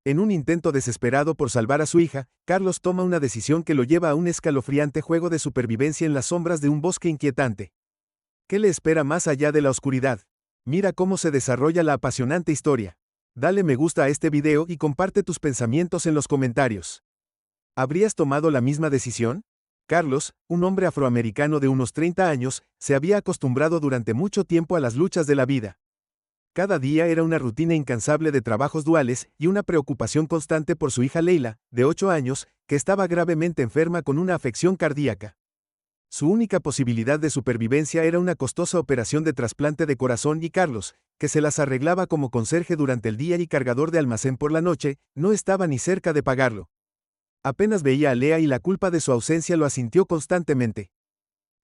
En un intento desesperado por salvar a su hija, Carlos toma una decisión que lo lleva a un escalofriante juego de supervivencia en las sombras de un bosque inquietante. ¿Qué le espera más allá de la oscuridad? Mira cómo se desarrolla la apasionante historia. Dale me gusta a este video y comparte tus pensamientos en los comentarios. ¿Habrías tomado la misma decisión? Carlos, un hombre afroamericano de unos 30 años, se había acostumbrado durante mucho tiempo a las luchas de la vida. Cada día era una rutina incansable de trabajos duales y una preocupación constante por su hija Leila, de 8 años, que estaba gravemente enferma con una afección cardíaca. Su única posibilidad de supervivencia era una costosa operación de trasplante de corazón y Carlos, que se las arreglaba como conserje durante el día y cargador de almacén por la noche, no estaba ni cerca de pagarlo. Apenas veía a Lea y la culpa de su ausencia lo asintió constantemente.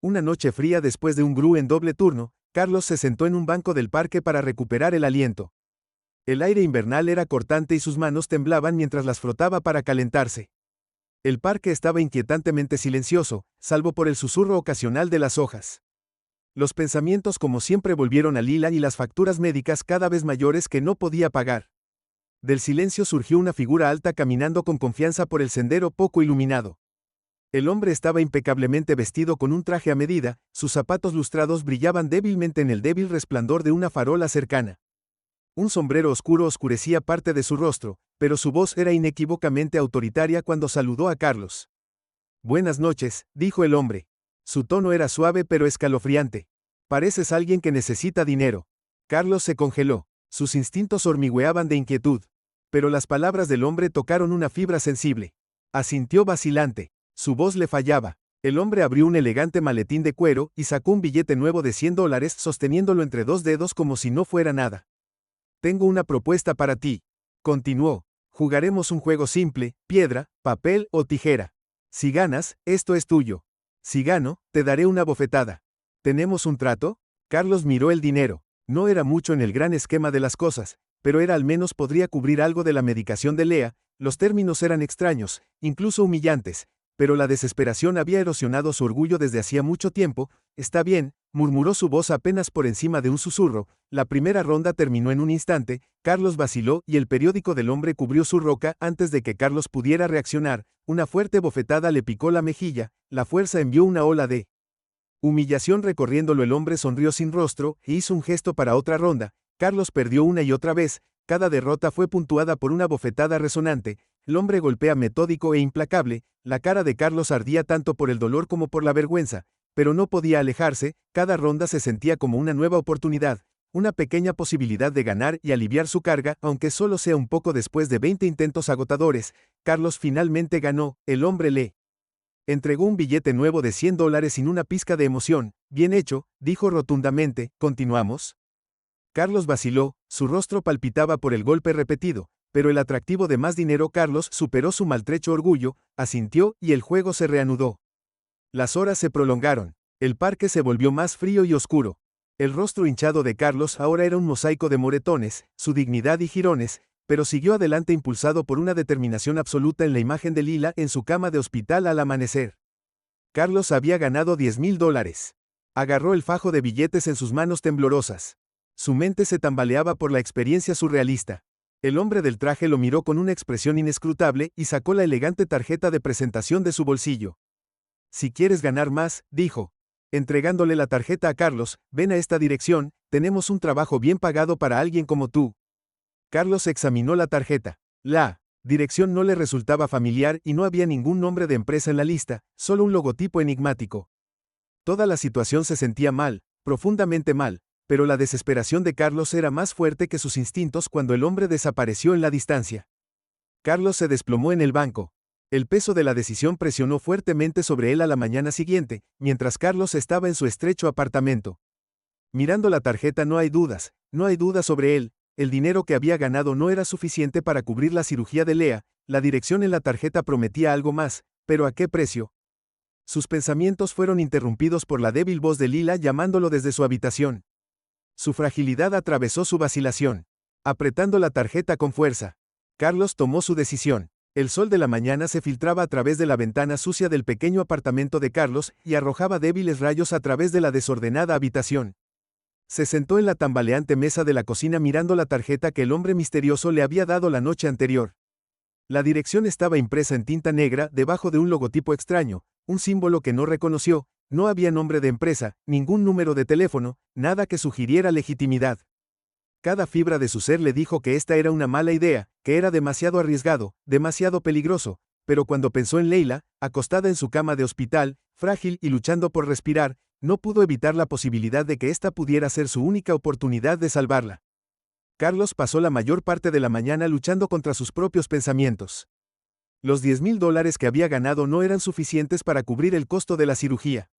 Una noche fría después de un gru en doble turno, Carlos se sentó en un banco del parque para recuperar el aliento. El aire invernal era cortante y sus manos temblaban mientras las frotaba para calentarse. El parque estaba inquietantemente silencioso, salvo por el susurro ocasional de las hojas. Los pensamientos como siempre volvieron a Lila y las facturas médicas cada vez mayores que no podía pagar. Del silencio surgió una figura alta caminando con confianza por el sendero poco iluminado. El hombre estaba impecablemente vestido con un traje a medida, sus zapatos lustrados brillaban débilmente en el débil resplandor de una farola cercana. Un sombrero oscuro oscurecía parte de su rostro, pero su voz era inequívocamente autoritaria cuando saludó a Carlos. «Buenas noches», dijo el hombre. Su tono era suave pero escalofriante. «Pareces alguien que necesita dinero». Carlos se congeló. Sus instintos hormigueaban de inquietud. Pero las palabras del hombre tocaron una fibra sensible. Asintió vacilante. Su voz le fallaba. El hombre abrió un elegante maletín de cuero y sacó un billete nuevo de $100 sosteniéndolo entre dos dedos como si no fuera nada. «Tengo una propuesta para ti», continuó. «Jugaremos un juego simple, piedra, papel o tijera. Si ganas, esto es tuyo. Si gano, te daré una bofetada. ¿Tenemos un trato?» Carlos miró el dinero. No era mucho en el gran esquema de las cosas, pero al menos podría cubrir algo de la medicación de Lea. Los términos eran extraños, incluso humillantes, pero la desesperación había erosionado su orgullo desde hacía mucho tiempo. «Está bien», murmuró su voz apenas por encima de un susurro. La primera ronda terminó en un instante, Carlos vaciló y el periódico del hombre cubrió su roca antes de que Carlos pudiera reaccionar. Una fuerte bofetada le picó la mejilla, la fuerza envió una ola de humillación recorriéndolo. El hombre sonrió sin rostro e hizo un gesto para otra ronda. Carlos perdió una y otra vez, cada derrota fue puntuada por una bofetada resonante. El hombre golpea metódico e implacable, la cara de Carlos ardía tanto por el dolor como por la vergüenza, pero no podía alejarse. Cada ronda se sentía como una nueva oportunidad, una pequeña posibilidad de ganar y aliviar su carga, aunque solo sea un poco. Después de 20 intentos agotadores, Carlos finalmente ganó. El hombre le entregó un billete nuevo de $100 sin una pizca de emoción. «Bien hecho», dijo rotundamente. «¿Continuamos?» Carlos vaciló, su rostro palpitaba por el golpe repetido, pero el atractivo de más dinero. Carlos superó su maltrecho orgullo, asintió y el juego se reanudó. Las horas se prolongaron. El parque se volvió más frío y oscuro. El rostro hinchado de Carlos ahora era un mosaico de moretones, su dignidad y jirones, pero siguió adelante impulsado por una determinación absoluta en la imagen de Lila en su cama de hospital al amanecer. Carlos había ganado $10,000. Agarró el fajo de billetes en sus manos temblorosas. Su mente se tambaleaba por la experiencia surrealista. El hombre del traje lo miró con una expresión inescrutable y sacó la elegante tarjeta de presentación de su bolsillo. «Si quieres ganar más», dijo, entregándole la tarjeta a Carlos, «ven a esta dirección, tenemos un trabajo bien pagado para alguien como tú». Carlos examinó la tarjeta. La dirección no le resultaba familiar y no había ningún nombre de empresa en la lista, solo un logotipo enigmático. Toda la situación se sentía mal, profundamente mal, pero la desesperación de Carlos era más fuerte que sus instintos cuando el hombre desapareció en la distancia. Carlos se desplomó en el banco. El peso de la decisión presionó fuertemente sobre él a la mañana siguiente, mientras Carlos estaba en su estrecho apartamento. Mirando la tarjeta, no hay dudas sobre él. El dinero que había ganado no era suficiente para cubrir la cirugía de Lea. La dirección en la tarjeta prometía algo más, pero ¿a qué precio? Sus pensamientos fueron interrumpidos por la débil voz de Lila llamándolo desde su habitación. Su fragilidad atravesó su vacilación. Apretando la tarjeta con fuerza, Carlos tomó su decisión. El sol de la mañana se filtraba a través de la ventana sucia del pequeño apartamento de Carlos y arrojaba débiles rayos a través de la desordenada habitación. Se sentó en la tambaleante mesa de la cocina mirando la tarjeta que el hombre misterioso le había dado la noche anterior. La dirección estaba impresa en tinta negra debajo de un logotipo extraño, un símbolo que no reconoció, no había nombre de empresa, ningún número de teléfono, nada que sugiriera legitimidad. Cada fibra de su ser le dijo que esta era una mala idea, que era demasiado arriesgado, demasiado peligroso, pero cuando pensó en Leila, acostada en su cama de hospital, frágil y luchando por respirar, no pudo evitar la posibilidad de que esta pudiera ser su única oportunidad de salvarla. Carlos pasó la mayor parte de la mañana luchando contra sus propios pensamientos. Los $10,000 que había ganado no eran suficientes para cubrir el costo de la cirugía.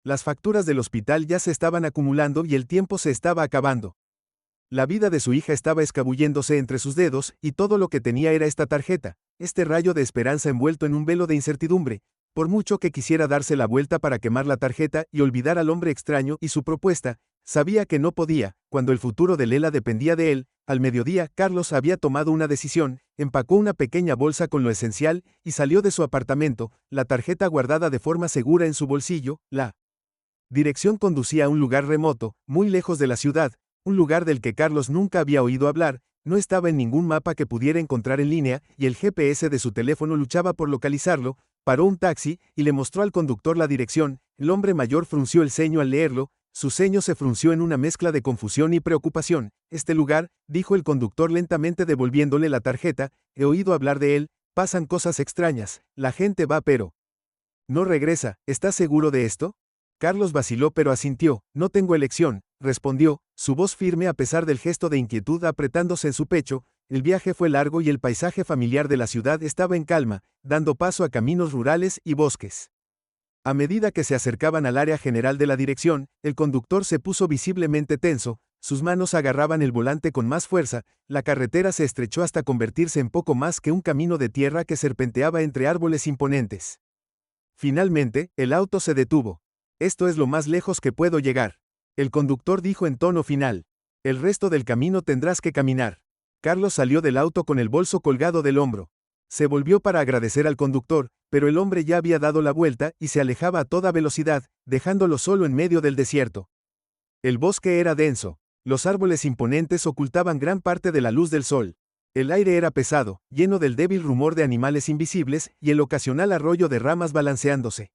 Las facturas del hospital ya se estaban acumulando y el tiempo se estaba acabando. La vida de su hija estaba escabulléndose entre sus dedos, y todo lo que tenía era esta tarjeta, este rayo de esperanza envuelto en un velo de incertidumbre. Por mucho que quisiera darse la vuelta para quemar la tarjeta y olvidar al hombre extraño y su propuesta, sabía que no podía. Cuando el futuro de Lela dependía de él, al mediodía, Carlos había tomado una decisión, empacó una pequeña bolsa con lo esencial y salió de su apartamento, la tarjeta guardada de forma segura en su bolsillo. La dirección conducía a un lugar remoto, muy lejos de la ciudad, un lugar del que Carlos nunca había oído hablar, no estaba en ningún mapa que pudiera encontrar en línea, y el GPS de su teléfono luchaba por localizarlo. Paró un taxi y le mostró al conductor la dirección. El hombre mayor frunció el ceño al leerlo, su ceño se frunció en una mezcla de confusión y preocupación. Este lugar, dijo el conductor lentamente devolviéndole la tarjeta, he oído hablar de él, pasan cosas extrañas, la gente va pero no regresa, ¿estás seguro de esto? Carlos vaciló pero asintió, no tengo elección, respondió, su voz firme a pesar del gesto de inquietud apretándose en su pecho. El viaje fue largo y el paisaje familiar de la ciudad estaba en calma, dando paso a caminos rurales y bosques. A medida que se acercaban al área general de la dirección, el conductor se puso visiblemente tenso, sus manos agarraban el volante con más fuerza, la carretera se estrechó hasta convertirse en poco más que un camino de tierra que serpenteaba entre árboles imponentes. Finalmente, el auto se detuvo. Esto es lo más lejos que puedo llegar. El conductor dijo en tono final. El resto del camino tendrás que caminar. Carlos salió del auto con el bolso colgado del hombro. Se volvió para agradecer al conductor, pero el hombre ya había dado la vuelta y se alejaba a toda velocidad, dejándolo solo en medio del desierto. El bosque era denso. Los árboles imponentes ocultaban gran parte de la luz del sol. El aire era pesado, lleno del débil rumor de animales invisibles y el ocasional arroyo de ramas balanceándose.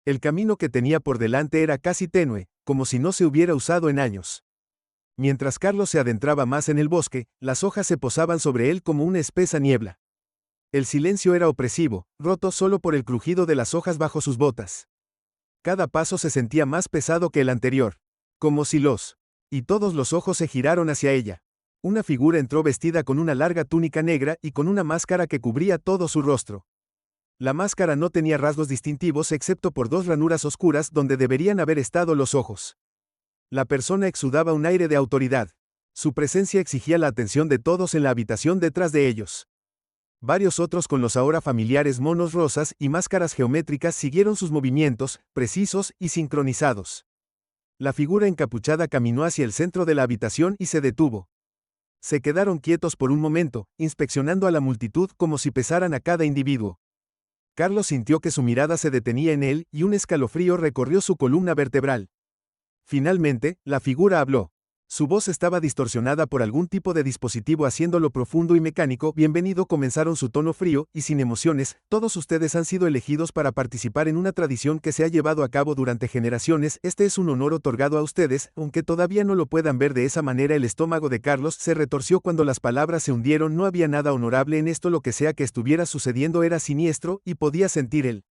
El camino que tenía por delante era casi tenue, como si no se hubiera usado en años. Mientras Carlos se adentraba más en el bosque, las hojas se posaban sobre él como una espesa niebla. El silencio era opresivo, roto solo por el crujido de las hojas bajo sus botas. Cada paso se sentía más pesado que el anterior, como si y todos los ojos se giraron hacia ella. Una figura entró vestida con una larga túnica negra y con una máscara que cubría todo su rostro. La máscara no tenía rasgos distintivos excepto por dos ranuras oscuras donde deberían haber estado los ojos. La persona exudaba un aire de autoridad. Su presencia exigía la atención de todos en la habitación detrás de ellos. Varios otros con los ahora familiares monos rosas y máscaras geométricas siguieron sus movimientos, precisos y sincronizados. La figura encapuchada caminó hacia el centro de la habitación y se detuvo. Se quedaron quietos por un momento, inspeccionando a la multitud como si pesaran a cada individuo. Carlos sintió que su mirada se detenía en él y un escalofrío recorrió su columna vertebral. Finalmente, la figura habló. Su voz estaba distorsionada por algún tipo de dispositivo haciéndolo profundo y mecánico. Bienvenido, comenzaron su tono frío y sin emociones. Todos ustedes han sido elegidos para participar en una tradición que se ha llevado a cabo durante generaciones. Este es un honor otorgado a ustedes, aunque todavía no lo puedan ver de esa manera. El estómago de Carlos se retorció cuando las palabras se hundieron. No había nada honorable en esto. Lo que sea que estuviera sucediendo era siniestro y podía sentir el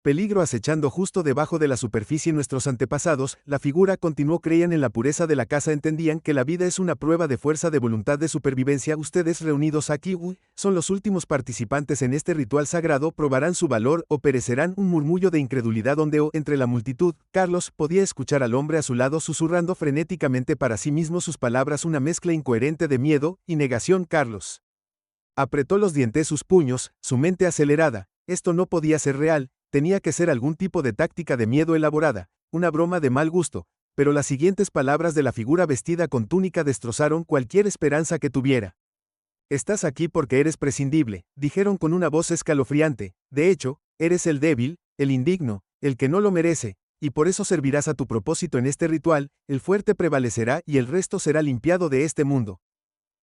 peligro acechando justo debajo de la superficie. Nuestros antepasados, la figura continuó, creían en la pureza de la casa, entendían que la vida es una prueba de fuerza de voluntad de supervivencia. Ustedes reunidos aquí, son los últimos participantes en este ritual sagrado, probarán su valor o perecerán. Un murmullo de incredulidad ondeó entre la multitud. Carlos podía escuchar al hombre a su lado susurrando frenéticamente para sí mismo sus palabras, una mezcla incoherente de miedo y negación. Carlos apretó los dientes, sus puños, su mente acelerada. Esto no podía ser real. Tenía que ser algún tipo de táctica de miedo elaborada, una broma de mal gusto, pero las siguientes palabras de la figura vestida con túnica destrozaron cualquier esperanza que tuviera. Estás aquí porque eres prescindible, dijeron con una voz escalofriante. De hecho, eres el débil, el indigno, el que no lo merece, y por eso servirás a tu propósito en este ritual. El fuerte prevalecerá y el resto será limpiado de este mundo.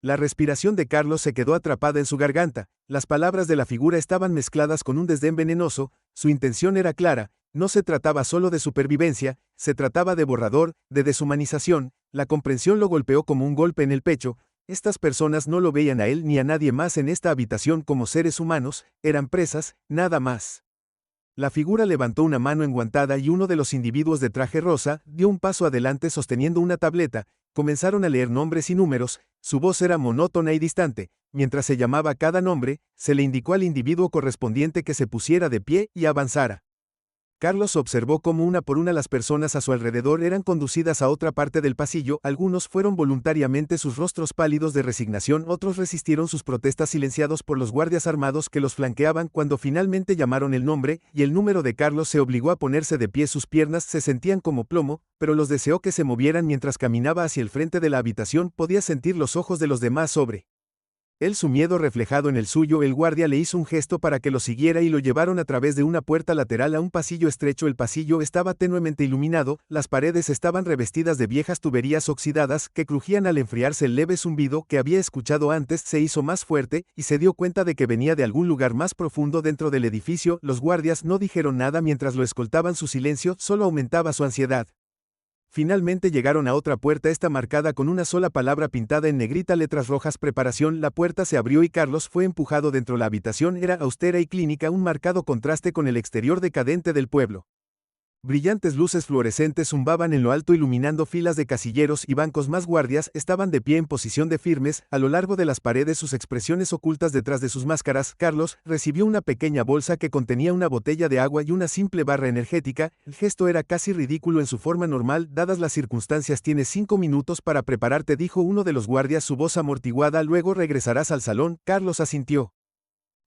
La respiración de Carlos se quedó atrapada en su garganta, las palabras de la figura estaban mezcladas con un desdén venenoso, su intención era clara, no se trataba solo de supervivencia, se trataba de borrador, de deshumanización, la comprensión lo golpeó como un golpe en el pecho, estas personas no lo veían a él ni a nadie más en esta habitación como seres humanos, eran presas, nada más. La figura levantó una mano enguantada y uno de los individuos de traje rosa dio un paso adelante sosteniendo una tableta, comenzaron a leer nombres y números, su voz era monótona y distante, mientras se llamaba cada nombre, se le indicó al individuo correspondiente que se pusiera de pie y avanzara. Carlos observó cómo una por una las personas a su alrededor eran conducidas a otra parte del pasillo, algunos fueron voluntariamente sus rostros pálidos de resignación, otros resistieron sus protestas silenciados por los guardias armados que los flanqueaban cuando finalmente llamaron el nombre y el número de Carlos se obligó a ponerse de pie, sus piernas se sentían como plomo, pero los deseó que se movieran mientras caminaba hacia el frente de la habitación, podía sentir los ojos de los demás sobre él, su miedo reflejado en el suyo. El guardia le hizo un gesto para que lo siguiera y lo llevaron a través de una puerta lateral a un pasillo estrecho. El pasillo estaba tenuemente iluminado, las paredes estaban revestidas de viejas tuberías oxidadas que crujían al enfriarse. El leve zumbido que había escuchado antes se hizo más fuerte y se dio cuenta de que venía de algún lugar más profundo dentro del edificio. Los guardias no dijeron nada mientras lo escoltaban, su silencio solo aumentaba su ansiedad. Finalmente llegaron a otra puerta, esta marcada con una sola palabra pintada en negrita, letras rojas: preparación. La puerta se abrió y Carlos fue empujado dentro. La habitación era austera y clínica, un marcado contraste con el exterior decadente del pueblo. Brillantes luces fluorescentes zumbaban en lo alto iluminando filas de casilleros y bancos. Más guardias estaban de pie en posición de firmes, a lo largo de las paredes, sus expresiones ocultas detrás de sus máscaras. Carlos recibió una pequeña bolsa que contenía una botella de agua y una simple barra energética, el gesto era casi ridículo en su forma normal, dadas las circunstancias. Tienes 5 minutos para prepararte, dijo uno de los guardias, su voz amortiguada, luego regresarás al salón. Carlos asintió.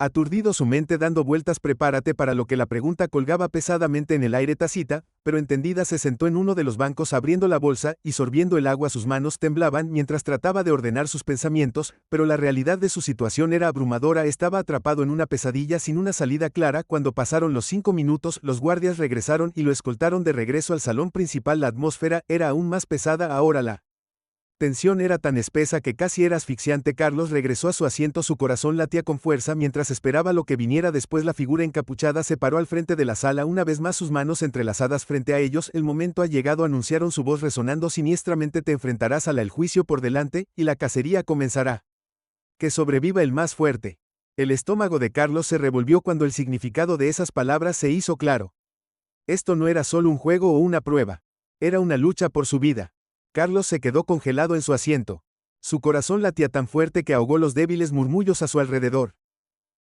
Aturdido, su mente dando vueltas, prepárate para lo que la pregunta colgaba pesadamente en el aire, tácita, pero entendida. Se sentó en uno de los bancos abriendo la bolsa y sorbiendo el agua, sus manos temblaban mientras trataba de ordenar sus pensamientos, pero la realidad de su situación era abrumadora, estaba atrapado en una pesadilla sin una salida clara. Cuando pasaron los 5 minutos, los guardias regresaron y lo escoltaron de regreso al salón principal. La atmósfera era aún más pesada ahora, la tensión era tan espesa que casi era asfixiante. Carlos regresó a su asiento, su corazón latía con fuerza mientras esperaba lo que viniera después. La figura encapuchada se paró al frente de la sala, una vez más sus manos entrelazadas frente a ellos. El momento ha llegado, anunciaron, su voz resonando siniestramente, te enfrentarás a el juicio por delante, y la cacería comenzará. Que sobreviva el más fuerte. El estómago de Carlos se revolvió cuando el significado de esas palabras se hizo claro. Esto no era solo un juego o una prueba. Era una lucha por su vida. Carlos se quedó congelado en su asiento. Su corazón latía tan fuerte que ahogó los débiles murmullos a su alrededor.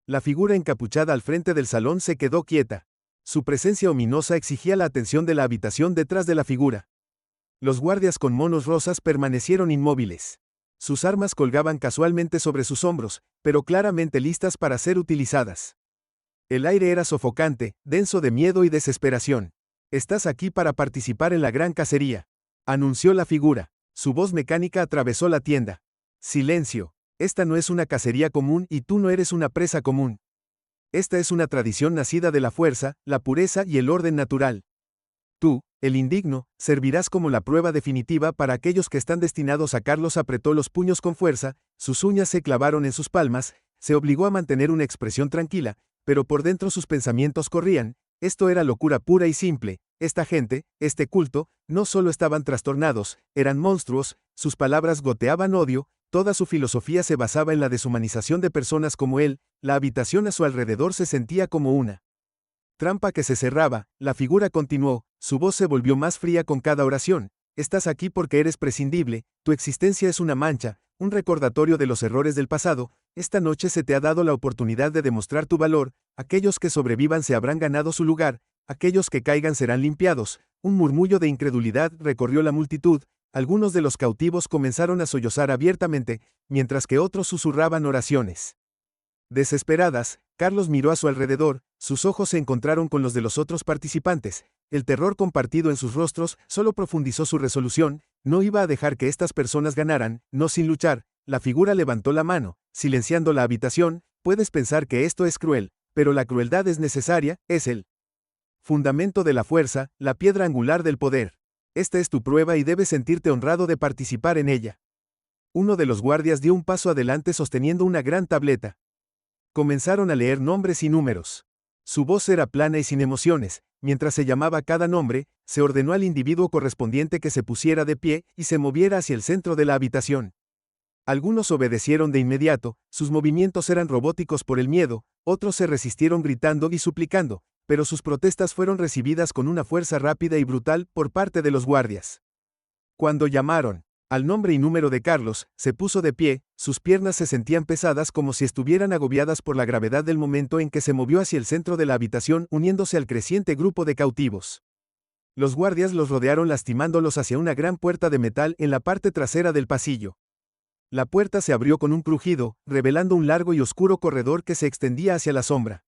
La figura encapuchada al frente del salón se quedó quieta. Su presencia ominosa exigía la atención de la habitación detrás de la figura. Los guardias con monos rosas permanecieron inmóviles. Sus armas colgaban casualmente sobre sus hombros, pero claramente listas para ser utilizadas. El aire era sofocante, denso de miedo y desesperación. Estás aquí para participar en la gran cacería, anunció la figura. Su voz mecánica atravesó la tienda. Silencio. Esta no es una cacería común y tú no eres una presa común. Esta es una tradición nacida de la fuerza, la pureza y el orden natural. Tú, el indigno, servirás como la prueba definitiva para aquellos que están destinados a. Carlos apretó los puños con fuerza, sus uñas se clavaron en sus palmas, se obligó a mantener una expresión tranquila, pero por dentro sus pensamientos corrían. Esto era locura pura y simple. Esta gente, este culto, no solo estaban trastornados, eran monstruos, sus palabras goteaban odio, toda su filosofía se basaba en la deshumanización de personas como él. La habitación a su alrededor se sentía como una trampa que se cerraba. La figura continuó, su voz se volvió más fría con cada oración. Estás aquí porque eres prescindible, tu existencia es una mancha, un recordatorio de los errores del pasado. Esta noche se te ha dado la oportunidad de demostrar tu valor, aquellos que sobrevivan se habrán ganado su lugar, aquellos que caigan serán limpiados. Un murmullo de incredulidad recorrió la multitud, algunos de los cautivos comenzaron a sollozar abiertamente, mientras que otros susurraban oraciones desesperadas. Carlos miró a su alrededor, sus ojos se encontraron con los de los otros participantes. El terror compartido en sus rostros solo profundizó su resolución, no iba a dejar que estas personas ganaran, no sin luchar. La figura levantó la mano, silenciando la habitación. Puedes pensar que esto es cruel, pero la crueldad es necesaria, es el fundamento de la fuerza, la piedra angular del poder. Esta es tu prueba y debes sentirte honrado de participar en ella. Uno de los guardias dio un paso adelante sosteniendo una gran tableta. Comenzaron a leer nombres y números. Su voz era plana y sin emociones. Mientras se llamaba cada nombre, se ordenó al individuo correspondiente que se pusiera de pie y se moviera hacia el centro de la habitación. Algunos obedecieron de inmediato, sus movimientos eran robóticos por el miedo, otros se resistieron gritando y suplicando, pero sus protestas fueron recibidas con una fuerza rápida y brutal por parte de los guardias. Cuando llamaron al nombre y número de Carlos, se puso de pie, sus piernas se sentían pesadas como si estuvieran agobiadas por la gravedad del momento en que se movió hacia el centro de la habitación uniéndose al creciente grupo de cautivos. Los guardias los rodearon lastimándolos hacia una gran puerta de metal en la parte trasera del pasillo. La puerta se abrió con un crujido, revelando un largo y oscuro corredor que se extendía hacia la sombra.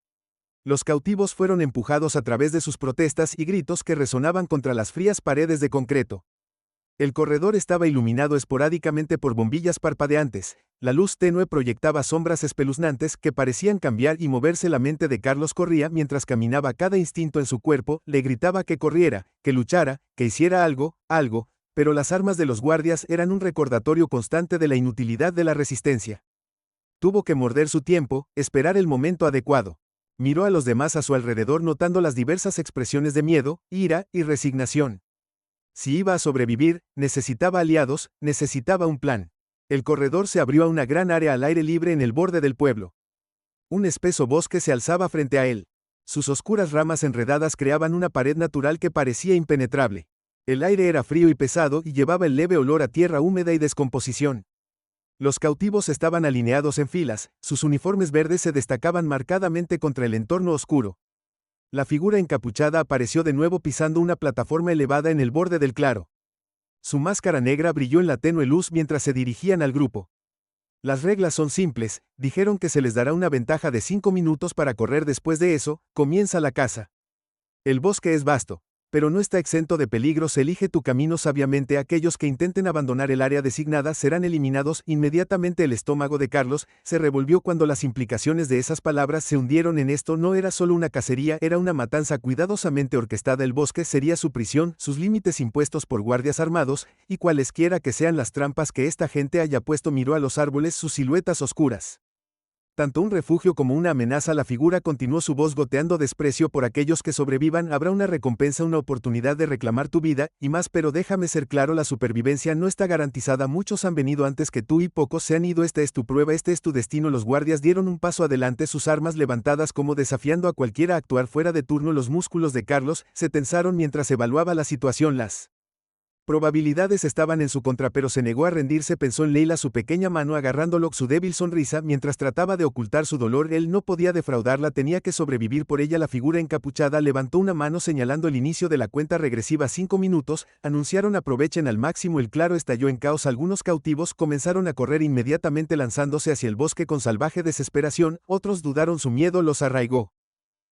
Los cautivos fueron empujados a través de sus protestas y gritos que resonaban contra las frías paredes de concreto. El corredor estaba iluminado esporádicamente por bombillas parpadeantes. La luz tenue proyectaba sombras espeluznantes que parecían cambiar y moverse. La mente de Carlos corría mientras caminaba. Cada instinto en su cuerpo le gritaba que corriera, que luchara, que hiciera algo, pero las armas de los guardias eran un recordatorio constante de la inutilidad de la resistencia. Tuvo que morder su tiempo, esperar el momento adecuado. Miró a los demás a su alrededor notando las diversas expresiones de miedo, ira y resignación. Si iba a sobrevivir, necesitaba aliados, necesitaba un plan. El corredor se abrió a una gran área al aire libre en el borde del pueblo. Un espeso bosque se alzaba frente a él. Sus oscuras ramas enredadas creaban una pared natural que parecía impenetrable. El aire era frío y pesado y llevaba el leve olor a tierra húmeda y descomposición. Los cautivos estaban alineados en filas, sus uniformes verdes se destacaban marcadamente contra el entorno oscuro. La figura encapuchada apareció de nuevo pisando una plataforma elevada en el borde del claro. Su máscara negra brilló en la tenue luz mientras se dirigían al grupo. Las reglas son simples, dijeron que se les dará una ventaja de 5 minutos para correr. Después de eso, comienza la caza. El bosque es vasto, pero no está exento de peligros. Elige tu camino sabiamente. Aquellos que intenten abandonar el área designada serán eliminados. Inmediatamente el estómago de Carlos se revolvió cuando las implicaciones de esas palabras se hundieron en esto. No era solo una cacería, era una matanza cuidadosamente orquestada. El bosque sería su prisión, sus límites impuestos por guardias armados, y cualesquiera que sean las trampas que esta gente haya puesto. Miró a los árboles, sus siluetas oscuras. Tanto un refugio como una amenaza. La figura continuó, su voz goteando desprecio por aquellos que sobrevivan. Habrá una recompensa, una oportunidad de reclamar tu vida, y más, pero déjame ser claro, la supervivencia no está garantizada. Muchos han venido antes que tú y pocos se han ido. Esta es tu prueba, este es tu destino. Los guardias dieron un paso adelante, sus armas levantadas como desafiando a cualquiera a actuar fuera de turno. Los músculos de Carlos se tensaron mientras evaluaba la situación. Las probabilidades estaban en su contra, pero se negó a rendirse. Pensó en Leila, su pequeña mano agarrándolo, su débil sonrisa mientras trataba de ocultar su dolor. Él no podía defraudarla, tenía que sobrevivir por ella. La figura encapuchada levantó una mano señalando el inicio de la cuenta regresiva. 5 minutos, anunciaron. Aprovechen al máximo. El claro estalló en caos. Algunos cautivos comenzaron a correr inmediatamente lanzándose hacia el bosque con salvaje desesperación, otros dudaron, su miedo los arraigó.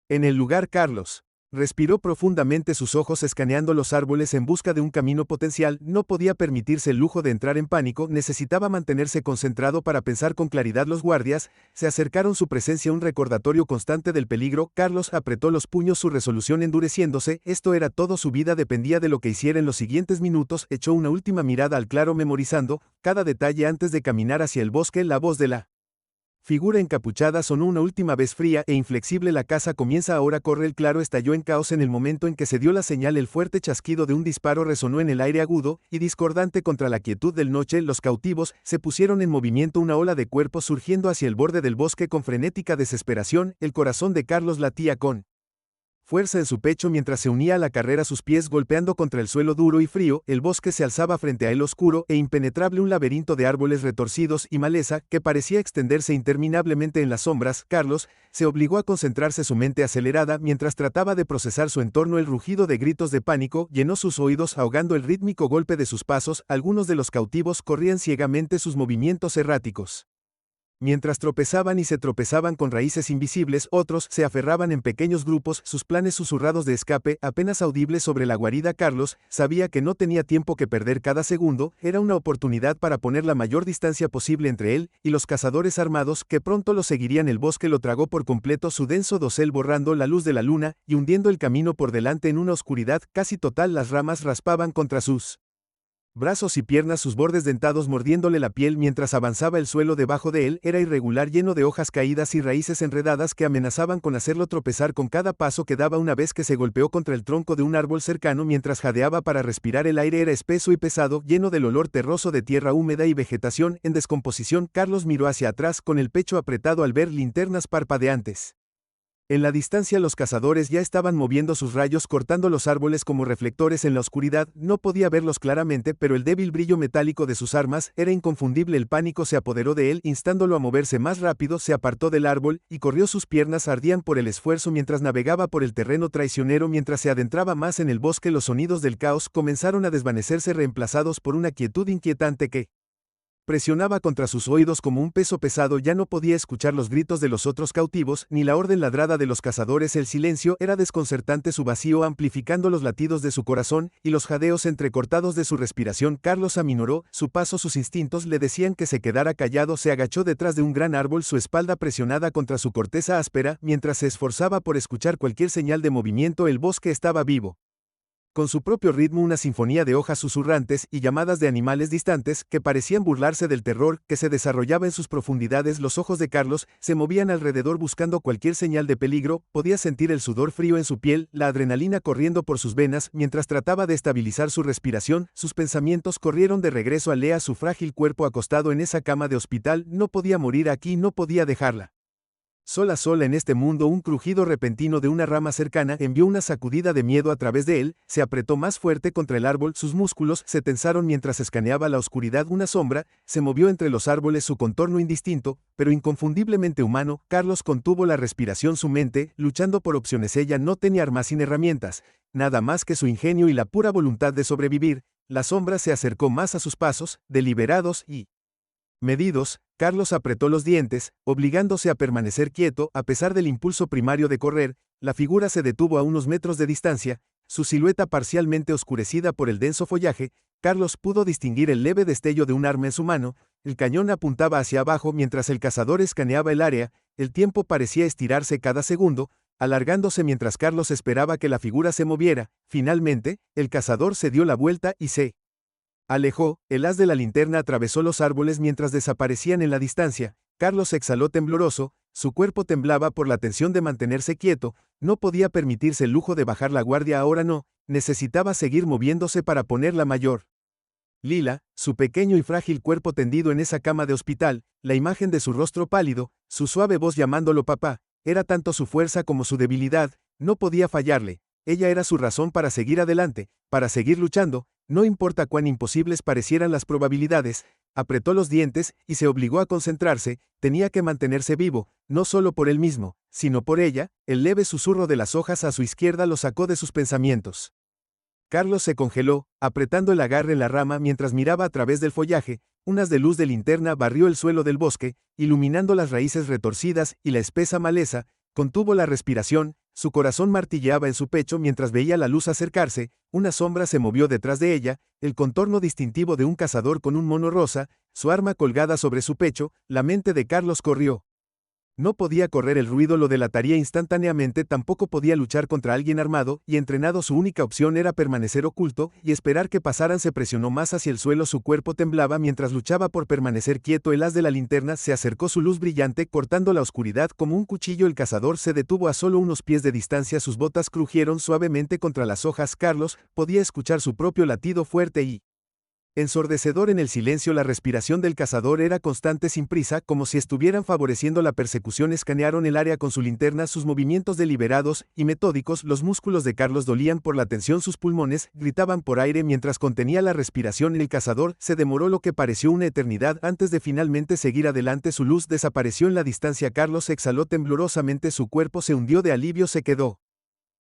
En el lugar, Carlos respiró profundamente, sus ojos escaneando los árboles en busca de un camino potencial. No podía permitirse el lujo de entrar en pánico, necesitaba mantenerse concentrado para pensar con claridad. Los guardias se acercaron, su presencia un recordatorio constante del peligro. Carlos apretó los puños, su resolución endureciéndose. Esto era todo, su vida dependía de lo que hiciera en los siguientes minutos. Echó una última mirada al claro, memorizando cada detalle antes de caminar hacia el bosque. La voz de la figura encapuchada sonó una última vez, fría e inflexible. La caza comienza ahora, corre. El claro estalló en caos en el momento en que se dio la señal. El fuerte chasquido de un disparo resonó en el aire, agudo y discordante contra la quietud del noche. Los cautivos se pusieron en movimiento, una ola de cuerpos surgiendo hacia el borde del bosque con frenética desesperación. El corazón de Carlos latía con fuerza en su pecho mientras se unía a la carrera, sus pies golpeando contra el suelo duro y frío. El bosque se alzaba frente a él, oscuro e impenetrable, un laberinto de árboles retorcidos y maleza que parecía extenderse interminablemente en las sombras. Carlos se obligó a concentrarse, su mente acelerada mientras trataba de procesar su entorno. El rugido de gritos de pánico llenó sus oídos, ahogando el rítmico golpe de sus pasos. Algunos de los cautivos corrían ciegamente, sus movimientos erráticos. Mientras tropezaban y se tropezaban con raíces invisibles, otros se aferraban en pequeños grupos, sus planes susurrados de escape apenas audibles sobre la guarida. Carlos sabía que no tenía tiempo que perder, cada segundo era una oportunidad para poner la mayor distancia posible entre él y los cazadores armados que pronto lo seguirían. El bosque lo tragó por completo, su denso dosel borrando la luz de la luna y hundiendo el camino por delante en una oscuridad casi total. Las ramas raspaban contra sus Brazos y piernas, sus bordes dentados mordiéndole la piel mientras avanzaba. El suelo debajo de él era irregular, lleno de hojas caídas y raíces enredadas que amenazaban con hacerlo tropezar con cada paso que daba. Una vez que se golpeó contra el tronco de un árbol cercano mientras jadeaba para respirar, el aire era espeso y pesado, lleno del olor terroso de tierra húmeda y vegetación en descomposición. Carlos miró hacia atrás con el pecho apretado al ver linternas parpadeantes. En la distancia los cazadores ya estaban moviendo sus rayos, cortando los árboles como reflectores en la oscuridad. No podía verlos claramente, pero el débil brillo metálico de sus armas era inconfundible. El pánico se apoderó de él, instándolo a moverse más rápido. Se apartó del árbol y corrió. Sus piernas ardían por el esfuerzo mientras navegaba por el terreno traicionero. Mientras se adentraba más en el bosque, los sonidos del caos comenzaron a desvanecerse, reemplazados por una quietud inquietante que presionaba contra sus oídos como un peso pesado. Ya no podía escuchar los gritos de los otros cautivos, ni la orden ladrada de los cazadores. El silencio era desconcertante, su vacío amplificando los latidos de su corazón y los jadeos entrecortados de su respiración. Carlos aminoró su paso, sus instintos le decían que se quedara callado. Se agachó detrás de un gran árbol, su espalda presionada contra su corteza áspera, mientras se esforzaba por escuchar cualquier señal de movimiento. El bosque estaba vivo, con su propio ritmo, una sinfonía de hojas susurrantes y llamadas de animales distantes que parecían burlarse del terror que se desarrollaba en sus profundidades. Los ojos de Carlos se movían alrededor buscando cualquier señal de peligro. Podía sentir el sudor frío en su piel, la adrenalina corriendo por sus venas mientras trataba de estabilizar su respiración. Sus pensamientos corrieron de regreso a Lea, su frágil cuerpo acostado en esa cama de hospital. No podía morir aquí, no podía dejarla sola en este mundo. Un crujido repentino de una rama cercana envió una sacudida de miedo a través de él. Se apretó más fuerte contra el árbol, sus músculos se tensaron mientras escaneaba la oscuridad. Una sombra se movió entre los árboles, su contorno indistinto, pero inconfundiblemente humano. Carlos contuvo la respiración, su mente luchando por opciones. Ella no tenía armas sin herramientas, nada más que su ingenio y la pura voluntad de sobrevivir. La sombra se acercó más a sus pasos, deliberados y medidos. Carlos apretó los dientes, obligándose a permanecer quieto. A pesar del impulso primario de correr, la figura se detuvo a unos metros de distancia, su silueta parcialmente oscurecida por el denso follaje. Carlos pudo distinguir el leve destello de un arma en su mano. El cañón apuntaba hacia abajo mientras el cazador escaneaba el área. El tiempo parecía estirarse cada segundo, alargándose mientras Carlos esperaba que la figura se moviera. Finalmente, el cazador se dio la vuelta y se alejó. El haz de la linterna atravesó los árboles mientras desaparecían en la distancia. Carlos exhaló tembloroso, su cuerpo temblaba por la tensión de mantenerse quieto. No podía permitirse el lujo de bajar la guardia ahora, no, necesitaba seguir moviéndose para poner la mayor. Lila, su pequeño y frágil cuerpo tendido en esa cama de hospital, la imagen de su rostro pálido, su suave voz llamándolo papá, era tanto su fuerza como su debilidad. No podía fallarle. Ella era su razón para seguir adelante, para seguir luchando. No importa cuán imposibles parecieran las probabilidades. Apretó los dientes y se obligó a concentrarse. Tenía que mantenerse vivo, no solo por él mismo, sino por ella. El leve susurro de las hojas a su izquierda lo sacó de sus pensamientos. Carlos se congeló, apretando el agarre en la rama mientras miraba a través del follaje. Un haz de luz de linterna barrió el suelo del bosque, iluminando las raíces retorcidas y la espesa maleza. Contuvo la respiración, su corazón martilleaba en su pecho mientras veía la luz acercarse. Una sombra se movió detrás de ella, el contorno distintivo de un cazador con un mono rosa, su arma colgada sobre su pecho. La mente de Carlos corrió. No podía correr, el ruido lo delataría instantáneamente. Tampoco podía luchar contra alguien armado y entrenado. Su única opción era permanecer oculto y esperar que pasaran. Se presionó más hacia el suelo, su cuerpo temblaba mientras luchaba por permanecer quieto. El haz de la linterna se acercó, su luz brillante cortando la oscuridad como un cuchillo. El cazador se detuvo a solo unos pies de distancia, sus botas crujieron suavemente contra las hojas. Carlos podía escuchar su propio latido fuerte y ensordecedor en el silencio. La respiración del cazador era constante, sin prisa, como si estuvieran favoreciendo la persecución. Escanearon el área con su linterna, sus movimientos deliberados y metódicos. Los músculos de Carlos dolían por la tensión, sus pulmones gritaban por aire mientras contenía la respiración. El cazador se demoró lo que pareció una eternidad antes de finalmente seguir adelante. Su luz desapareció en la distancia. Carlos exhaló temblorosamente, su cuerpo se hundió de alivio. Se quedó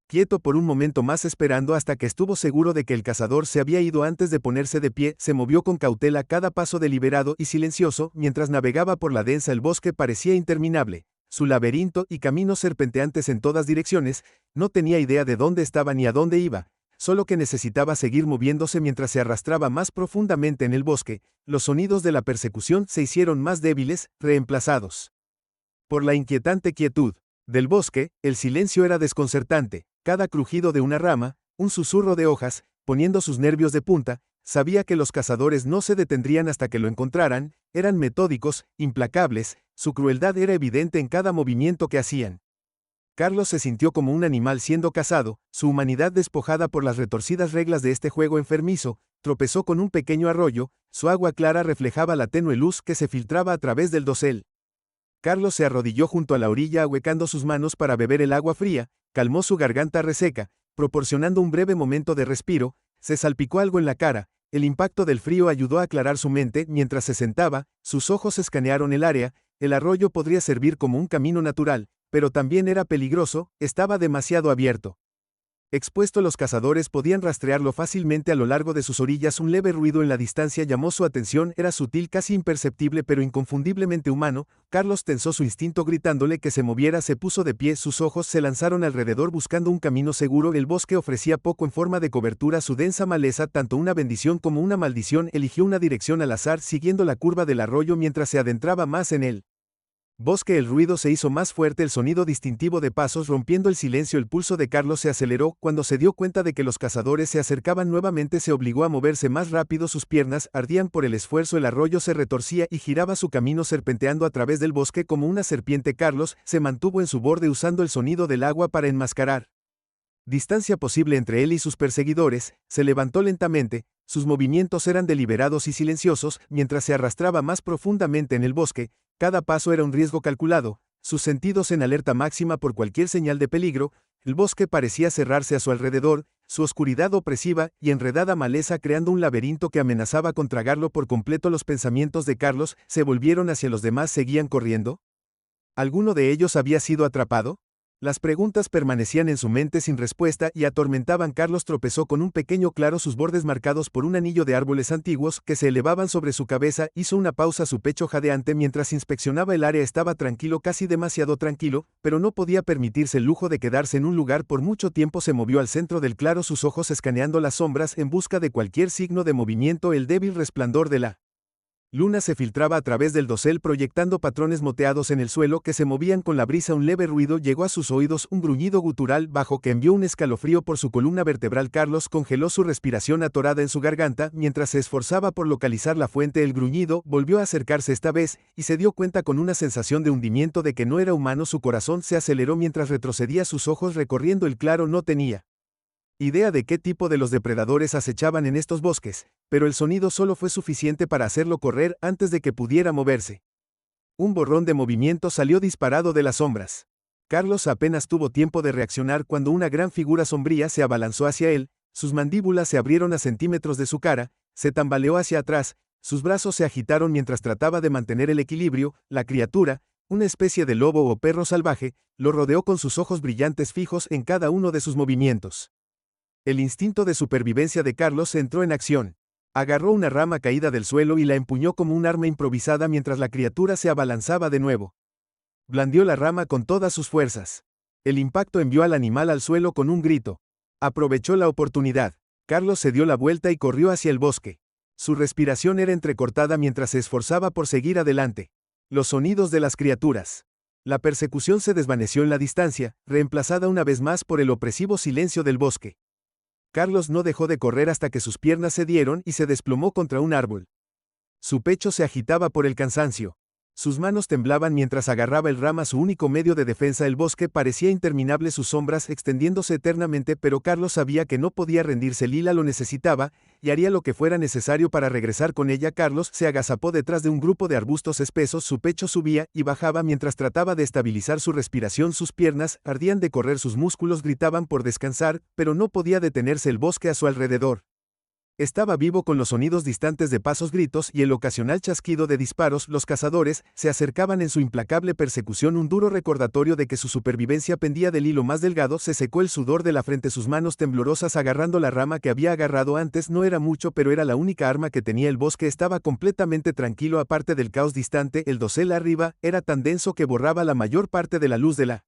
quieto por un momento más, esperando hasta que estuvo seguro de que el cazador se había ido antes de ponerse de pie. Se movió con cautela, cada paso deliberado y silencioso. Mientras navegaba por la densa, el bosque parecía interminable, su laberinto y caminos serpenteantes en todas direcciones. No tenía idea de dónde estaba ni a dónde iba, solo que necesitaba seguir moviéndose mientras se arrastraba más profundamente en el bosque. Los sonidos de la persecución se hicieron más débiles, reemplazados por la inquietante quietud del bosque. El silencio era desconcertante. Cada crujido de una rama, un susurro de hojas, poniendo sus nervios de punta, Sabía que los cazadores no se detendrían hasta que lo encontraran, eran metódicos, implacables, su crueldad era evidente en cada movimiento que hacían. Carlos se sintió como un animal siendo cazado, su humanidad despojada por las retorcidas reglas de este juego enfermizo, tropezó con un pequeño arroyo, su agua clara reflejaba la tenue luz que se filtraba a través del dosel. Carlos se arrodilló junto a la orilla ahuecando sus manos para beber el agua fría, calmó su garganta reseca, proporcionando un breve momento de respiro, se salpicó algo en la cara, el impacto del frío ayudó a aclarar su mente mientras se sentaba, sus ojos escanearon el área, el arroyo podría servir como un camino natural, pero también era peligroso, estaba demasiado abierto. Expuesto, los cazadores podían rastrearlo fácilmente a lo largo de sus orillas. Un leve ruido en la distancia llamó su atención, era sutil, casi imperceptible pero inconfundiblemente humano. Carlos tensó su instinto gritándole que se moviera, se puso de pie, sus ojos se lanzaron alrededor buscando un camino seguro. El bosque ofrecía poco en forma de cobertura, su densa maleza, tanto una bendición como una maldición. Eligió una dirección al azar siguiendo la curva del arroyo mientras se adentraba más en él. Bosque. El ruido se hizo más fuerte, el sonido distintivo de pasos rompiendo el silencio. El pulso de Carlos se aceleró cuando se dio cuenta de que los cazadores se acercaban nuevamente. Se obligó a moverse más rápido, sus piernas ardían por el esfuerzo. El arroyo se retorcía y giraba su camino serpenteando a través del bosque como una serpiente. Carlos se mantuvo en su borde usando el sonido del agua para enmascarar distancia posible entre él y sus perseguidores. Se levantó lentamente, sus movimientos eran deliberados y silenciosos, mientras se arrastraba más profundamente en el bosque. Cada paso era un riesgo calculado, sus sentidos en alerta máxima por cualquier señal de peligro. El bosque parecía cerrarse a su alrededor, su oscuridad opresiva y enredada maleza creando un laberinto que amenazaba con tragarlo por completo. Los pensamientos de Carlos se volvieron hacia los demás. ¿Seguían corriendo? ¿Alguno de ellos había sido atrapado? Las preguntas permanecían en su mente sin respuesta y atormentaban. Carlos tropezó con un pequeño claro, sus bordes marcados por un anillo de árboles antiguos que se elevaban sobre su cabeza. Hizo una pausa, su pecho jadeante mientras inspeccionaba el área. Estaba tranquilo, casi demasiado tranquilo, pero no podía permitirse el lujo de quedarse en un lugar por mucho tiempo. Se movió al centro del claro, sus ojos escaneando las sombras en busca de cualquier signo de movimiento. El débil resplandor de la luna se filtraba a través del dosel proyectando patrones moteados en el suelo que se movían con la brisa. Un leve ruido llegó a sus oídos, un gruñido gutural bajo que envió un escalofrío por su columna vertebral. Carlos congeló su respiración atorada en su garganta mientras se esforzaba por localizar la fuente. El gruñido volvió a acercarse esta vez y se dio cuenta con una sensación de hundimiento de que no era humano. Su corazón se aceleró mientras retrocedía, sus ojos recorriendo el claro. No tenía idea de qué tipo de los depredadores acechaban en estos bosques, pero el sonido solo fue suficiente para hacerlo correr antes de que pudiera moverse. Un borrón de movimiento salió disparado de las sombras. Carlos apenas tuvo tiempo de reaccionar cuando una gran figura sombría se abalanzó hacia él, sus mandíbulas se abrieron a centímetros de su cara, se tambaleó hacia atrás, sus brazos se agitaron mientras trataba de mantener el equilibrio. La criatura, una especie de lobo o perro salvaje, lo rodeó con sus ojos brillantes fijos en cada uno de sus movimientos. El instinto de supervivencia de Carlos entró en acción. Agarró una rama caída del suelo y la empuñó como un arma improvisada mientras la criatura se abalanzaba de nuevo. Blandió la rama con todas sus fuerzas. El impacto envió al animal al suelo con un grito. Aprovechó la oportunidad. Carlos se dio la vuelta y corrió hacia el bosque. Su respiración era entrecortada mientras se esforzaba por seguir adelante. Los sonidos de las criaturas. La persecución se desvaneció en la distancia, reemplazada una vez más por el opresivo silencio del bosque. Carlos no dejó de correr hasta que sus piernas cedieron y se desplomó contra un árbol. Su pecho se agitaba por el cansancio. Sus manos temblaban mientras agarraba el rama, su único medio de defensa. El bosque parecía interminable, sus sombras extendiéndose eternamente, pero Carlos sabía que no podía rendirse. Lila lo necesitaba, y haría lo que fuera necesario para regresar con ella. Carlos se agazapó detrás de un grupo de arbustos espesos, su pecho subía y bajaba mientras trataba de estabilizar su respiración. Sus piernas ardían de correr, sus músculos gritaban por descansar, pero no podía detenerse. El bosque a su alrededor estaba vivo con los sonidos distantes de pasos, gritos y el ocasional chasquido de disparos. Los cazadores se acercaban en su implacable persecución, un duro recordatorio de que su supervivencia pendía del hilo más delgado. Se secó el sudor de la frente, sus manos temblorosas agarrando la rama que había agarrado antes. No era mucho, pero era la única arma que tenía. El bosque estaba completamente tranquilo, aparte del caos distante. El dosel arriba era tan denso que borraba la mayor parte de la luz de la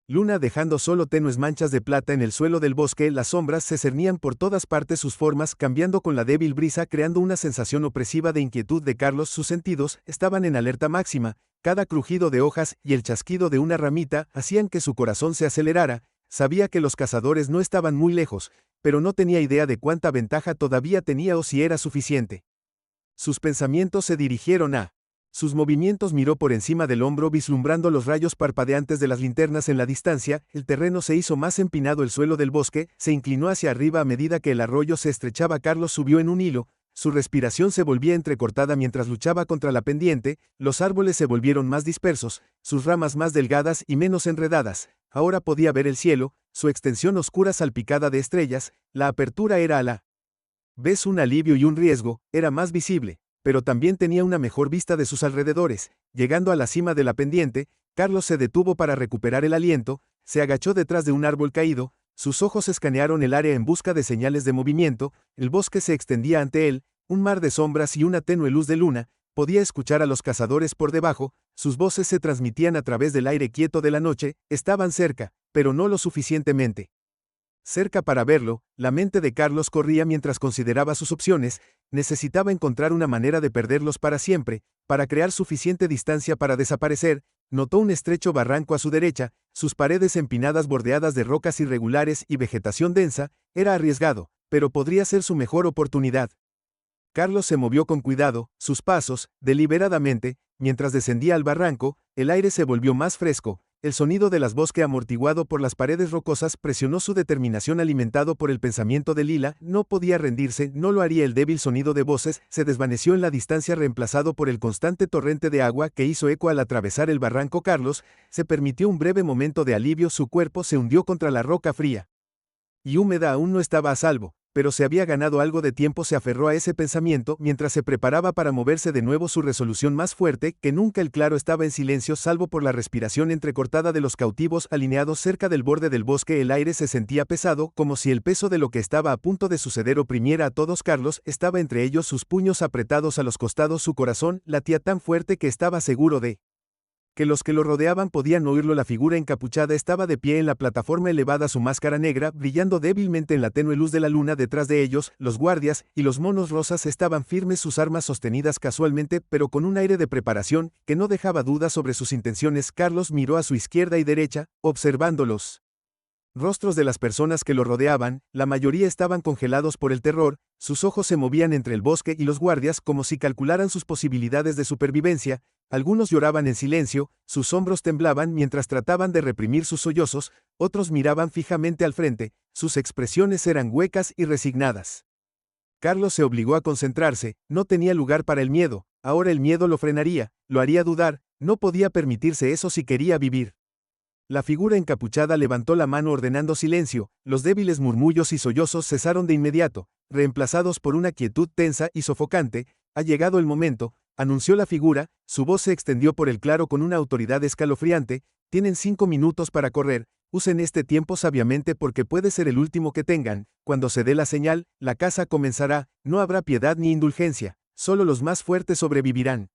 luna, dejando solo tenues manchas de plata en el suelo del bosque. Las sombras se cernían por todas partes, sus formas cambiando con la débil brisa, creando una sensación opresiva de inquietud de Carlos. Sus sentidos estaban en alerta máxima, cada crujido de hojas y el chasquido de una ramita hacían que su corazón se acelerara. Sabía que los cazadores no estaban muy lejos, pero no tenía idea de cuánta ventaja todavía tenía o si era suficiente. Sus pensamientos se dirigieron a sus movimientos. Miró por encima del hombro vislumbrando los rayos parpadeantes de las linternas en la distancia. El terreno se hizo más empinado, el suelo del bosque se inclinó hacia arriba a medida que el arroyo se estrechaba. Carlos subió en un hilo, su respiración se volvía entrecortada mientras luchaba contra la pendiente. Los árboles se volvieron más dispersos, sus ramas más delgadas y menos enredadas. Ahora podía ver el cielo, su extensión oscura salpicada de estrellas. La apertura era a la vez un alivio y un riesgo, era más visible, pero también tenía una mejor vista de sus alrededores. Llegando a la cima de la pendiente, Carlos se detuvo para recuperar el aliento, se agachó detrás de un árbol caído, sus ojos escanearon el área en busca de señales de movimiento. El bosque se extendía ante él, un mar de sombras y una tenue luz de luna. Podía escuchar a los cazadores por debajo, sus voces se transmitían a través del aire quieto de la noche. Estaban cerca, pero no lo suficientemente cerca para verlo. La mente de Carlos corría mientras consideraba sus opciones. Necesitaba encontrar una manera de perderlos para siempre, para crear suficiente distancia para desaparecer. Notó un estrecho barranco a su derecha, sus paredes empinadas bordeadas de rocas irregulares y vegetación densa. Era arriesgado, pero podría ser su mejor oportunidad. Carlos se movió con cuidado, sus pasos, deliberadamente. Mientras descendía al barranco, el aire se volvió más fresco. El sonido del bosque amortiguado por las paredes rocosas presionó su determinación. Alimentado por el pensamiento de Lila, no podía rendirse, no lo haría. El débil sonido de voces se desvaneció en la distancia, reemplazado por el constante torrente de agua que hizo eco al atravesar el barranco. Carlos se permitió un breve momento de alivio. Su cuerpo se hundió contra la roca fría y húmeda. Aún no estaba a salvo, pero se había ganado algo de tiempo. Se aferró a ese pensamiento mientras se preparaba para moverse de nuevo, su resolución más fuerte que nunca. El claro estaba en silencio, salvo por la respiración entrecortada de los cautivos alineados cerca del borde del bosque. El aire se sentía pesado, como si el peso de lo que estaba a punto de suceder oprimiera a todos. Carlos estaba entre ellos, sus puños apretados a los costados, su corazón latía tan fuerte que estaba seguro de que los que lo rodeaban podían oírlo. La figura encapuchada estaba de pie en la plataforma elevada, su máscara negra brillando débilmente en la tenue luz de la luna. Detrás de ellos, los guardias y los monos rosas estaban firmes, sus armas sostenidas casualmente, pero con un aire de preparación que no dejaba dudas sobre sus intenciones. Carlos miró a su izquierda y derecha, observando los rostros de las personas que lo rodeaban. La mayoría estaban congelados por el terror, sus ojos se movían entre el bosque y los guardias como si calcularan sus posibilidades de supervivencia. Algunos lloraban en silencio, sus hombros temblaban mientras trataban de reprimir sus sollozos. Otros miraban fijamente al frente, sus expresiones eran huecas y resignadas. Carlos se obligó a concentrarse, no tenía lugar para el miedo. Ahora el miedo lo frenaría, lo haría dudar. No podía permitirse eso si quería vivir. La figura encapuchada levantó la mano ordenando silencio. Los débiles murmullos y sollozos cesaron de inmediato, reemplazados por una quietud tensa y sofocante. Ha llegado el momento, anunció la figura, su voz se extendió por el claro con una autoridad escalofriante. Tienen 5 minutos para correr, usen este tiempo sabiamente porque puede ser el último que tengan. Cuando se dé la señal, la caza comenzará, no habrá piedad ni indulgencia, solo los más fuertes sobrevivirán.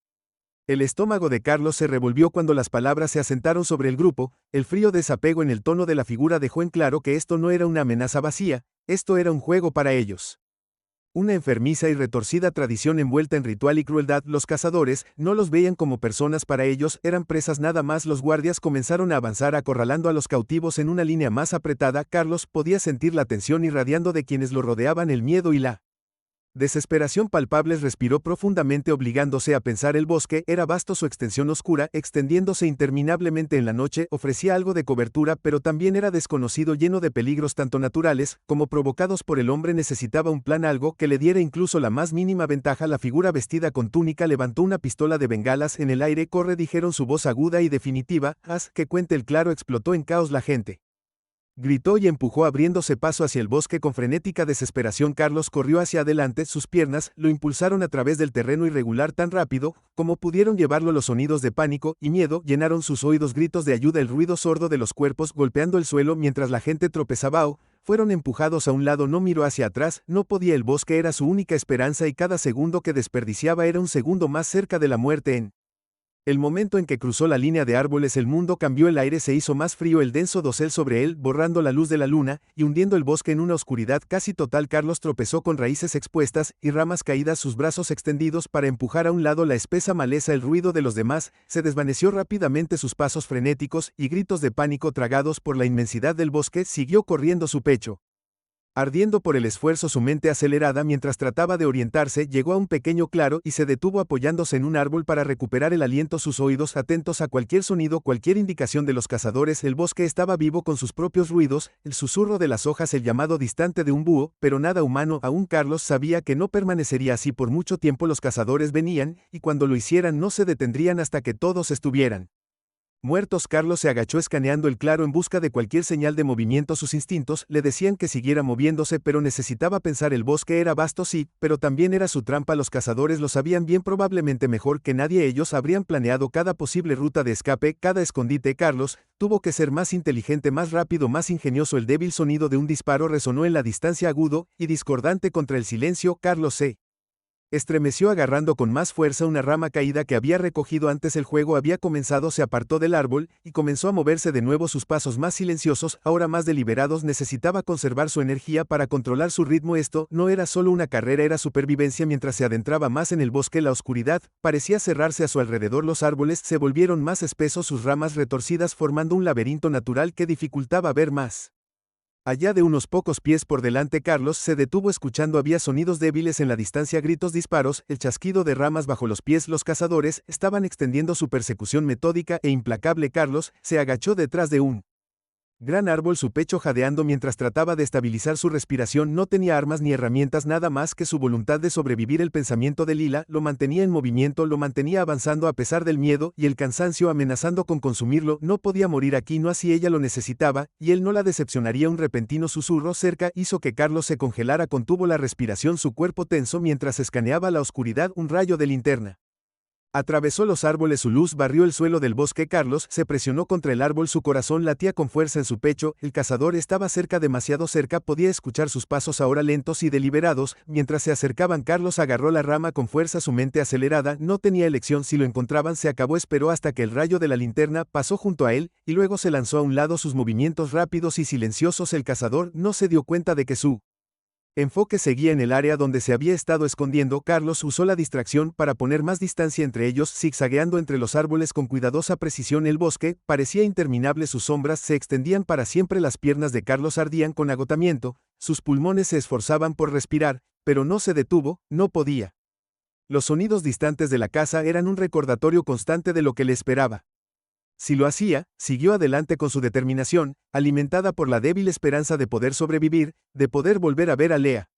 El estómago de Carlos se revolvió cuando las palabras se asentaron sobre el grupo. El frío desapego en el tono de la figura dejó en claro que esto no era una amenaza vacía, esto era un juego para ellos. Una enfermiza y retorcida tradición envuelta en ritual y crueldad. Los cazadores no los veían como personas, para ellos eran presas nada más. Los guardias comenzaron a avanzar acorralando a los cautivos en una línea más apretada. Carlos podía sentir la tensión irradiando de quienes lo rodeaban, el miedo y la desesperación palpables. Respiró profundamente obligándose a pensar. El bosque era vasto, su extensión oscura, extendiéndose interminablemente en la noche, ofrecía algo de cobertura, pero también era desconocido, lleno de peligros tanto naturales como provocados por el hombre. Necesitaba un plan, algo que le diera incluso la más mínima ventaja. La figura vestida con túnica levantó una pistola de bengalas en el aire. Corre, dijeron, su voz aguda y definitiva. Haz que cuente. El claro explotó en caos. La gente gritó y empujó abriéndose paso hacia el bosque con frenética desesperación. Carlos corrió hacia adelante, sus piernas lo impulsaron a través del terreno irregular tan rápido como pudieron llevarlo. Los sonidos de pánico y miedo llenaron sus oídos, gritos de ayuda, el ruido sordo de los cuerpos golpeando el suelo mientras la gente tropezaba o fueron empujados a un lado. No miró hacia atrás, no podía. El bosque era su única esperanza y cada segundo que desperdiciaba era un segundo más cerca de la muerte. En el momento en que cruzó la línea de árboles, el mundo cambió. El aire se hizo más frío, el denso dosel sobre él borrando la luz de la luna y hundiendo el bosque en una oscuridad casi total. Carlos tropezó con raíces expuestas y ramas caídas, sus brazos extendidos para empujar a un lado la espesa maleza. El ruido de los demás se desvaneció rápidamente, sus pasos frenéticos y gritos de pánico tragados por la inmensidad del bosque. Siguió corriendo, su pecho Ardiendo por el esfuerzo, su mente acelerada mientras trataba de orientarse, llegó a un pequeño claro y se detuvo apoyándose en un árbol para recuperar el aliento, sus oídos atentos a cualquier sonido, cualquier indicación de los cazadores. El bosque estaba vivo con sus propios ruidos, el susurro de las hojas, el llamado distante de un búho, pero nada humano. Aún Carlos sabía que no permanecería así por mucho tiempo. Los cazadores venían, y cuando lo hicieran no se detendrían hasta que todos estuvieran muertos. Carlos se agachó escaneando el claro en busca de cualquier señal de movimiento. Sus instintos le decían que siguiera moviéndose, pero necesitaba pensar. El bosque era vasto, sí, pero también era su trampa. Los cazadores lo sabían bien, probablemente mejor que nadie. Ellos habrían planeado cada posible ruta de escape, cada escondite. Carlos tuvo que ser más inteligente, más rápido, más ingenioso. El débil sonido de un disparo resonó en la distancia, agudo y discordante contra el silencio. Carlos se estremeció agarrando con más fuerza una rama caída que había recogido antes. El juego había comenzado. Se apartó del árbol y comenzó a moverse de nuevo, sus pasos más silenciosos, ahora más deliberados. Necesitaba conservar su energía para controlar su ritmo. Esto no era solo una carrera, era supervivencia. Mientras se adentraba más en el bosque, la oscuridad parecía cerrarse a su alrededor. Los árboles se volvieron más espesos, sus ramas retorcidas formando un laberinto natural que dificultaba ver más allá. De unos pocos pies por delante, Carlos se detuvo escuchando. Había sonidos débiles en la distancia, gritos, disparos, el chasquido de ramas bajo los pies. Los cazadores estaban extendiendo su persecución metódica e implacable. Carlos se agachó detrás de un gran árbol, su pecho jadeando mientras trataba de estabilizar su respiración. No tenía armas ni herramientas, nada más que su voluntad de sobrevivir. El pensamiento de Lila lo mantenía en movimiento, lo mantenía avanzando a pesar del miedo y el cansancio, amenazando con consumirlo. No podía morir aquí, no así ella lo necesitaba, y él no la decepcionaría. Un repentino susurro cerca hizo que Carlos se congelara, contuvo la respiración, su cuerpo tenso mientras escaneaba la oscuridad. Un rayo de linterna atravesó los árboles, su luz barrió el suelo del bosque. Carlos se presionó contra el árbol, su corazón latía con fuerza en su pecho. El cazador estaba cerca, demasiado cerca, podía escuchar sus pasos ahora lentos y deliberados. Mientras se acercaban, Carlos agarró la rama con fuerza, su mente acelerada, no tenía elección. Si lo encontraban se acabó. Esperó hasta que el rayo de la linterna pasó junto a él, y luego se lanzó a un lado, sus movimientos rápidos y silenciosos. El cazador no se dio cuenta de que su enfoque seguía en el área donde se había estado escondiendo. Carlos usó la distracción para poner más distancia entre ellos, zigzagueando entre los árboles con cuidadosa precisión. El bosque parecía interminable, sus sombras se extendían para siempre. Las piernas de Carlos ardían con agotamiento, sus pulmones se esforzaban por respirar, pero no se detuvo, no podía. Los sonidos distantes de la casa eran un recordatorio constante de lo que le esperaba. Si lo hacía, siguió adelante con su determinación, alimentada por la débil esperanza de poder sobrevivir, de poder volver a ver a Lea.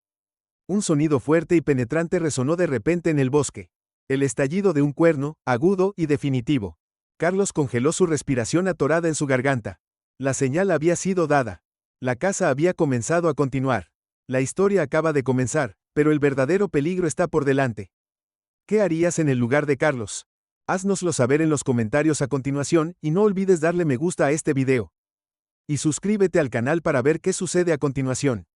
Un sonido fuerte y penetrante resonó de repente en el bosque. El estallido de un cuerno, agudo y definitivo. Carlos congeló, su respiración atorada en su garganta. La señal había sido dada. La caza había comenzado a continuar. La historia acaba de comenzar, pero el verdadero peligro está por delante. ¿Qué harías en el lugar de Carlos? Haznoslo saber en los comentarios a continuación, y no olvides darle me gusta a este video. Y suscríbete al canal para ver qué sucede a continuación.